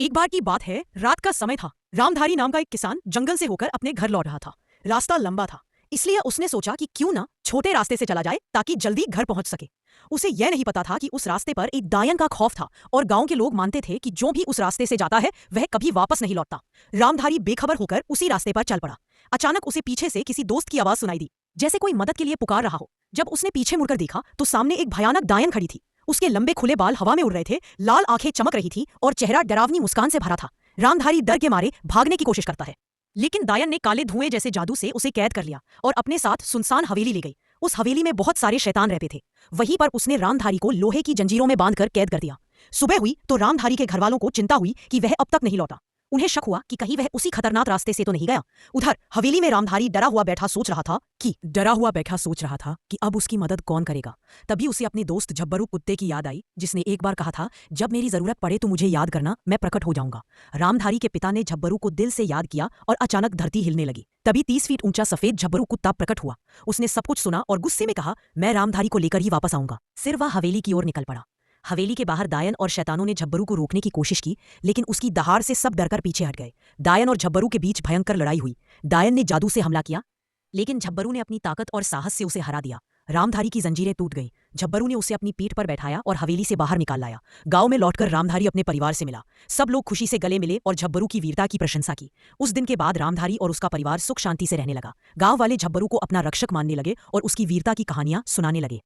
एक बार की बात है, रात का समय था। रामधारी नाम का एक किसान जंगल से होकर अपने घर लौट रहा था। रास्ता लंबा था, इसलिए उसने सोचा कि क्यों ना छोटे रास्ते से चला जाए ताकि जल्दी घर पहुंच सके। उसे यह नहीं पता था कि उस रास्ते पर एक डायन का खौफ था और गांव के लोग मानते थे कि जो भी उस रास्ते से जाता है वह कभी वापस नहीं लौटता। रामधारी बेखबर होकर उसी रास्ते पर चल पड़ा। अचानक उसे पीछे से किसी दोस्त की आवाज सुनाई दी, जैसे कोई मदद के लिए पुकार रहा हो। जब उसने पीछे मुड़कर देखा तो सामने एक भयानक डायन खड़ी थी। उसके लंबे खुले बाल हवा में उड़ रहे थे, लाल आंखें चमक रही थी और चेहरा डरावनी मुस्कान से भरा था। रामधारी डर के मारे भागने की कोशिश करता है, लेकिन दायन ने काले धुएं जैसे जादू से उसे कैद कर लिया और अपने साथ सुनसान हवेली ले गई। उस हवेली में बहुत सारे शैतान रहते थे। वहीं पर उसने रामधारी को लोहे की जंजीरों में बांधकर कैद कर दिया। सुबह हुई तो रामधारी के घरवालों को चिंता हुई कि वह अब तक नहीं लौटा। उन्हें शक हुआ कि कहीं वह उसी खतरनाक रास्ते से तो नहीं गया। उधर हवेली में रामधारी डरा हुआ बैठा सोच रहा था कि अब उसकी मदद कौन करेगा। तभी उसे अपने दोस्त झब्बरू कुत्ते की याद आई, जिसने एक बार कहा था, जब मेरी जरूरत पड़े तो मुझे याद करना, मैं प्रकट हो जाऊंगा। रामधारी के पिता ने झब्बरू को दिल से याद किया और अचानक धरती हिलने लगी। तभी 30 फीट ऊंचा सफेद झब्बरू कुत्ता प्रकट हुआ। उसने सब कुछ सुना और गुस्से में कहा, मैं रामधारी को लेकर ही वापस आऊंगा। फिर वह हवेली की ओर निकल पड़ा। हवेली के बाहर दायन और शैतानों ने झब्बरू को रोकने की कोशिश की, लेकिन उसकी दहाड़ से सब डरकर पीछे हट गए। दायन और झब्बरू के बीच भयंकर लड़ाई हुई। दायन ने जादू से हमला किया, लेकिन झब्बरू ने अपनी ताकत और साहस से उसे हरा दिया। रामधारी की जंजीरें टूट गईं। झब्बरू ने उसे अपनी पीठ पर बैठाया और हवेली से बाहर निकाल लाया। गांव में लौटकर रामधारी अपने परिवार से मिला। सब लोग खुशी से गले मिले और झब्बरू की वीरता की प्रशंसा की। उस दिन के बाद रामधारी और उसका परिवार सुख शांति से रहने लगा। गांव वाले झब्बरू को अपना रक्षक मानने लगे और उसकी वीरता की कहानियां सुनाने लगे।